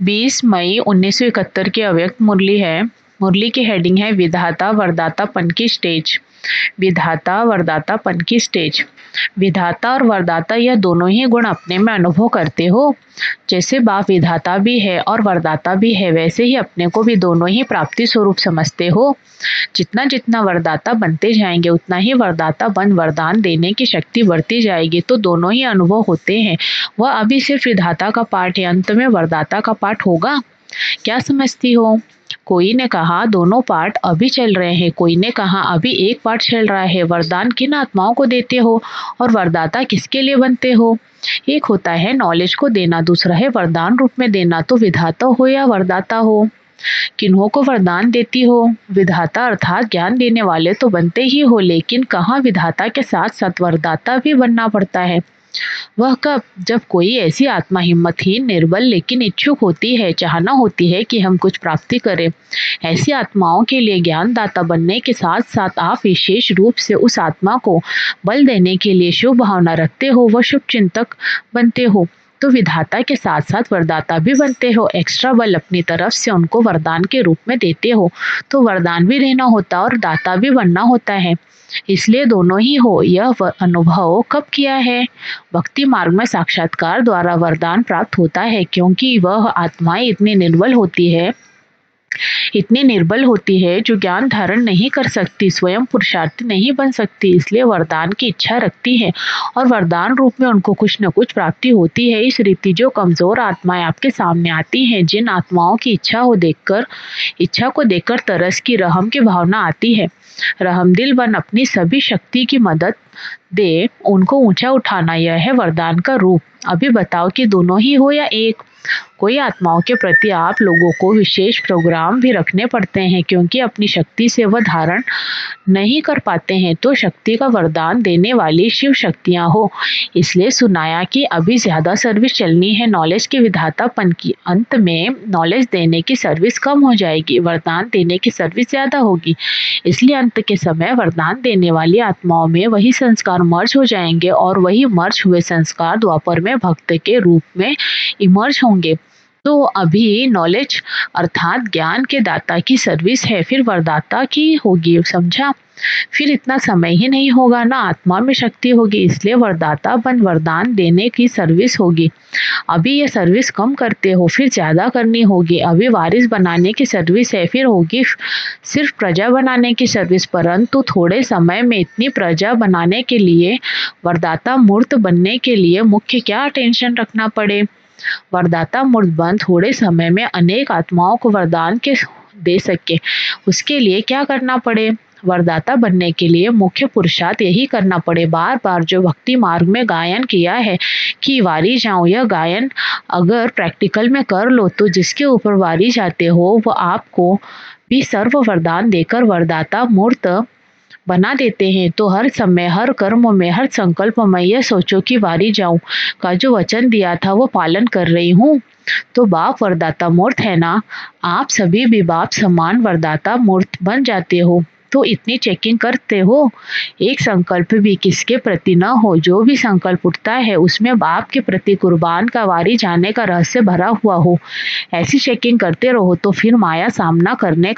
20 मई 1971 की अव्यक्त मुरली है। मुरली की हेडिंग है विधाता वरदातापन की स्टेज। विधाता वरदातापन की स्टेज। विधाता और वरदाता यह दोनों ही गुण अपने में अनुभव करते हो। जैसे बाप विधाता भी है और वरदाता भी है, वैसे ही अपने को भी दोनों ही प्राप्ति स्वरूप समझते हो। जितना जितना वरदाता बनते जाएंगे उतना ही वरदाता बन वरदान देने की शक्ति बढ़ती जाएगी, तो दोनों ही अनुभव होते हैं। वह अभी सिर्फ विधाता का पाठ है, अंत में वरदाता का पाठ होगा। क्या समझती हो? कोई ने कहा दोनों पाठ अभी चल रहे हैं, कोई ने कहा अभी एक पाठ चल रहा है। वरदान किन आत्माओं को देते हो और वरदाता किसके लिए बनते हो? एक होता है नॉलेज को देना, दूसरा है वरदान रूप में देना। तो विधाता हो या वरदाता हो, किन्हों को वरदान देती हो? विधाता अर्थात ज्ञान देने वाले तो बनते ही हो, लेकिन कहाँ विधाता के साथ साथ वरदाता भी बनना पड़ता है। वह कब? जब कोई ऐसी आत्मा हिम्मतहीन, निर्बल लेकिन इच्छुक होती है, चाहना होती है कि हम कुछ प्राप्ति करें। ऐसी आत्माओं के लिए ज्ञानदाता बनने के साथ साथ आप विशेष रूप से उस आत्मा को बल देने के लिए शुभ भावना रखते हो, व शुभ चिंतक बनते हो। तो विधाता के साथ साथ वरदाता भी बनते हो, एक्स्ट्रा बल अपनी तरफ से उनको वरदान के रूप में देते हो। तो वरदान भी देना होता और दाता भी बनना होता है, इसलिए दोनों ही हो। यह अनुभव कब किया है? भक्ति मार्ग में साक्षात्कार द्वारा वरदान प्राप्त होता है, क्योंकि वह आत्माएं इतनी निर्बल होती है जो ज्ञान धारण नहीं कर सकती, स्वयं पुरुषार्थी नहीं बन सकती, इसलिए वरदान की इच्छा रखती है और वरदान रूप में उनको कुछ न कुछ प्राप्ति होती है। इस रीति जो कमजोर आत्माएं आपके सामने आती हैं, जिन आत्माओं की इच्छा को देखकर तरस की, रहम की भावना आती है, रहमदिल बन अपनी सभी शक्ति की मदद दे उनको ऊंचा उठाना, यह है वरदान का रूप। अभी बताओ कि दोनों ही हो या एक? कोई आत्माओं के प्रति आप लोगों को विशेष प्रोग्राम भी रखने पड़ते हैं, क्योंकि अपनी शक्ति से वह धारण नहीं कर पाते हैं, तो शक्ति का वरदान देने वाली शिव शक्तियां हो। इसलिए सुनाया कि अभी ज्यादा सर्विस चलनी है नॉलेज के विधातापन की, अंत में नॉलेज देने की सर्विस कम हो जाएगी, वरदान देने की सर्विस ज्यादा होगी। इसलिए अंत के समय वरदान देने वाली आत्माओं में वही संस्कार मर्ज हो जाएंगे और वही मर्ज हुए संस्कार द्वापर में भक्त के रूप में इमर्ज होंगे। तो अभी नॉलेज अर्थात ज्ञान के दाता की सर्विस है, फिर वरदाता की होगी, समझा? फिर इतना समय ही नहीं होगा, ना आत्मा में शक्ति होगी, इसलिए वरदाता बन वरदान देने की सर्विस होगी। अभी ये सर्विस कम करते हो, फिर ज्यादा करनी होगी। अभी वारिस बनाने की सर्विस है, फिर होगी सिर्फ प्रजा बनाने की सर्विस। परंतु थोड़े समय में इतनी प्रजा बनाने के लिए, वरदाता मूर्त बनने के लिए मुख्य क्या टेंशन रखना पड़े? वरदाता मूर्त बन थोड़े समय में अनेक आत्माओं को वरदान के दे सके, उसके लिए क्या करना पड़े? वरदाता बनने के लिए मुख्य पुरुषार्थ यही करना पड़े। बार बार जो भक्ति मार्ग में गायन किया है कि वारी जाऊं, यह गायन अगर प्रैक्टिकल में कर लो तो जिसके ऊपर वारी जाते हो वो आपको भी सर्व वरदान देकर वरदाता मूर्त बना देते हैं। तो हर समय, हर कर्म में, हर संकल्प में यह सोचो कि वारी जाऊं का जो वचन दिया था वो पालन कर रही हूँ। तो बाप वरदाता मूर्त है ना, आप सभी भी बाप समान वरदाता मूर्त बन जाते हो। तो इतनी चेकिंग करते हो, एक संकल्प भी किसके प्रति न हो। जो भी संकल्प उठता है उसमें बाप के प्रति कुर्बान का वारी जाने का रहस्य भरा हुआ हो। ऐसी चेकिंग करते रहो तो फिर माया सामना करने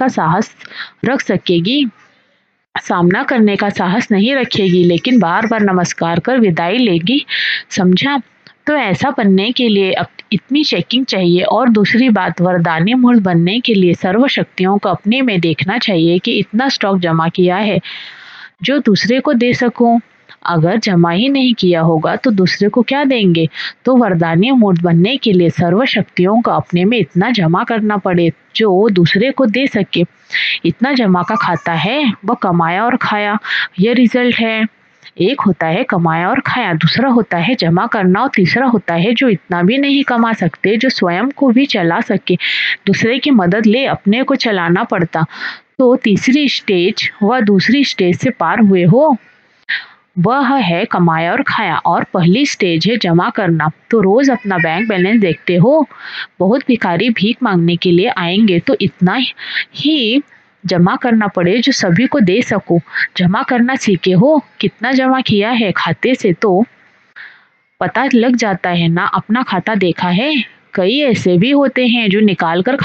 का साहस नहीं रखेगी, लेकिन बार बार नमस्कार कर विदाई लेगी, समझा? तो ऐसा बनने के लिए अब इतनी चेकिंग चाहिए। और दूसरी बात, वरदानी मूर्त बनने के लिए सर्व शक्तियों को अपने में देखना चाहिए कि इतना स्टॉक जमा किया है जो दूसरे को दे सकूं। अगर जमा ही नहीं किया होगा तो दूसरे को क्या देंगे? तो वरदानी मूर्त बनने के लिए सर्व शक्तियों को अपने में इतना जमा करना पड़े जो दूसरे को दे सके। इतना जमा का खाता है, वह कमाया और खाया, यह रिजल्ट है। एक होता है कमाया और खाया, दूसरा होता है जमा करना, और तीसरा होता है जो इतना भी नहीं कमा सकते, जो स्वयं को भी चला सके, दूसरे की मदद ले अपने को चलाना पड़ता। तो तीसरी स्टेज व दूसरी स्टेज से पार हुए हो, वह है कमाया और खाया, और पहली स्टेज है जमा करना। तो रोज अपना बैंक बैलेंस देखते हो, बहुत भिखारी भीख मांगने के लिए आएंगे, तो इतना ही जमा करना पड़े जो सभी को दे सको। जमा करना सीखे हो, कितना जमा किया है खाते से तो पता लग जाता है ना। अपना खाता देखा है, कई ऐसे भी होते हैं जो निकाल कर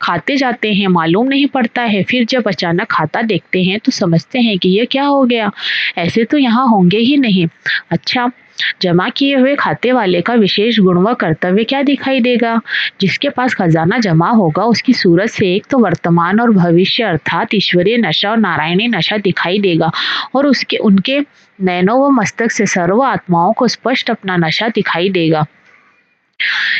खाते जाते हैं, मालूम नहीं पड़ता है। फिर जब अचानक खाता देखते हैं तो समझते हैं कि ये क्या हो गया, ऐसे तो यहाँ होंगे ही नहीं। अच्छा, जमा किए हुए खाते वाले का विशेष गुण व कर्तव्य क्या दिखाई देगा? जिसके पास खजाना जमा होगा उसकी सूरत से एक तो वर्तमान और भविष्य अर्थात ईश्वरीय नशा और नारायणी नशा दिखाई देगा और उसके उनके नैनों व मस्तक से सर्व आत्माओं को स्पष्ट अपना नशा दिखाई देगा।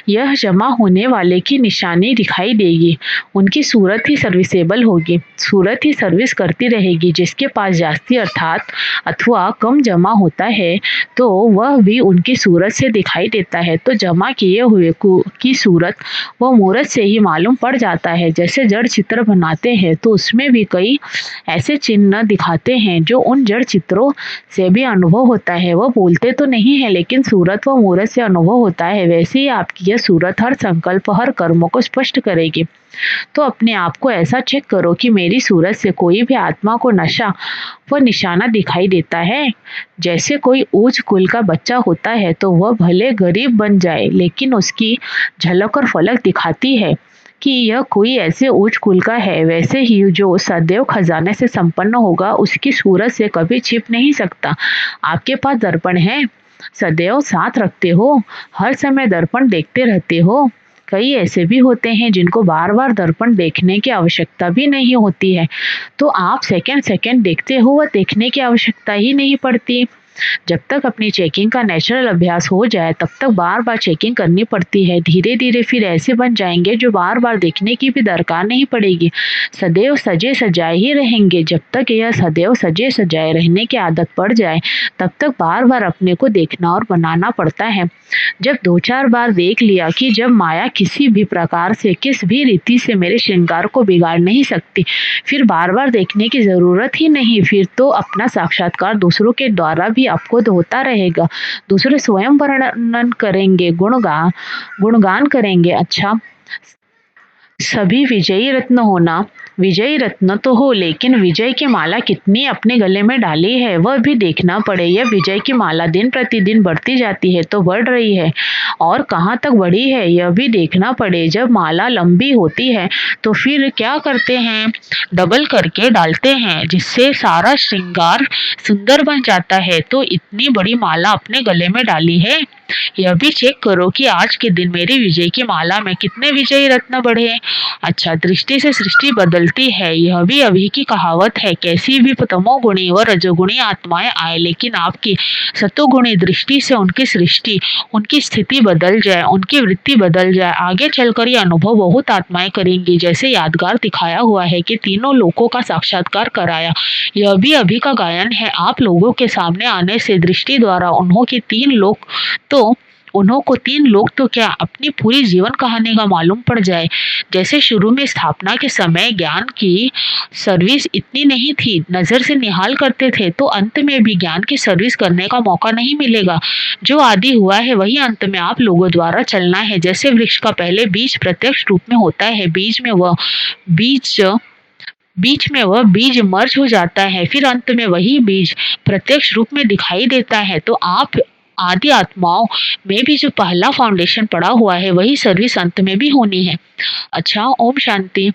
यह जमा होने वाले की निशानी दिखाई देगी, उनकी सूरत ही सर्विसेबल होगी, सूरत ही सर्विस करती रहेगी। जिसके पास जास्ती अर्थात अथवा कम जमा होता है तो वह भी उनकी सूरत से दिखाई देता है। तो जमा किए हुए की सूरत व मूरत से ही मालूम पड़ जाता है। जैसे जड़ चित्र बनाते हैं तो उसमें भी कई ऐसे चिन्ह दिखाते हैं जो उन जड़ चित्रों से भी अनुभव होता है। वह बोलते तो नहीं है लेकिन सूरत व मूरत से अनुभव होता है। वैसे ही आपकी यह सूरत हर संकल्प हर कर्मों को स्पष्ट करेगी। तो अपने आप को ऐसा चेक करो कि मेरी सूरत से कोई भी आत्मा को नशा व निशाना दिखाई देता है। जैसे कोई ऊंच कुल का बच्चा होता है तो वह भले गरीब बन जाए लेकिन उसकी झलक और फलक दिखाती है कि यह कोई ऐसे उच्च कुल का है। वैसे ही जो सदैव खजाने से संपन्न होगा उसकी सूरत से कभी छिप नहीं सकता। आपके पास दर्पण है, सदैव साथ रखते हो, हर समय दर्पण देखते रहते हो। कई ऐसे भी होते हैं जिनको बार बार दर्पण देखने की आवश्यकता भी नहीं होती है, तो आप सेकंड सेकंड देखते हो व देखने की आवश्यकता ही नहीं पड़ती। जब तक अपनी चेकिंग का नेचुरल अभ्यास हो जाए तब तक बार बार चेकिंग करनी पड़ती है। धीरे धीरे फिर ऐसे बन जाएंगे जो बार बार देखने की भी दरकार नहीं पड़ेगी, सदैव सजे सजाए ही रहेंगे। जब तक यह सदैव सजे सजाए रहने की आदत पड़ जाए तब तक बार बार अपने को देखना और बनाना पड़ता है। जब 2-4 बार देख लिया कि जब माया किसी भी प्रकार से किस भी रीति से मेरे श्रृंगार को बिगाड़ नहीं सकती, फिर बार बार देखने की जरूरत ही नहीं। फिर तो अपना साक्षात्कार दूसरों के द्वारा भी आपको होता रहेगा। दूसरे स्वयं वर्णन करेंगे, गुणगान करेंगे। अच्छा, सभी विजयी रत्न होना, विजयी रत्न तो हो लेकिन विजय की माला कितनी अपने गले में डाली है वह भी देखना पड़े। यह विजय की माला दिन प्रतिदिन बढ़ती जाती है तो बढ़ रही है और कहाँ तक बढ़ी है यह भी देखना पड़े। जब माला लंबी होती है तो फिर क्या करते हैं, डबल करके डालते हैं जिससे सारा श्रृंगार सुंदर बन जाता है। तो इतनी बड़ी माला अपने गले में डाली है, यह भी चेक करो कि आज के दिन मेरी विजय की माला में कितने विजयी रत्न बढ़े। अच्छा, दृष्टि से सृष्टि बदलती है, यह भी अभी की कहावत है। कैसी भी तमोगुणी व रजोगुणी आत्माएं आए लेकिन आपकी सतोगुणी दृष्टि से उनकी सृष्टि, उनकी स्थिति बदल जाए, उनकी वृत्ति बदल जाए। आगे चलकर ये अनुभव बहुत आत्माएं करेंगी। जैसे यादगार दिखाया हुआ है कि तीनों लोकों का साक्षात्कार कराया, यह भी अभी का गायन है। आप लोगों के सामने आने से दृष्टि द्वारा उन्हों को 3 लोग तो क्या अपनी पूरी जीवन कहानी का मालूम पड़ जाए। जैसे शुरू में स्थापना के समय ज्ञान की सर्विस इतनी नहीं थी, नजर से निहाल करते थे, तो अंत में भी ज्ञान की सर्विस करने का मौका नहीं मिलेगा। जो आदि हुआ है वही अंत में आप लोगों द्वारा चलना है। जैसे वृक्ष का पहले बीज प्रत्यक्ष रूप में होता है, बीच में वह बीज मर्ज हो जाता है, फिर अंत में वही बीज प्रत्यक्ष रूप में दिखाई देता है। तो आप आदि आत्माओं में भी जो पहला फाउंडेशन पड़ा हुआ है वही सर्विस अंत में भी होनी है। अच्छा, ओम शांति।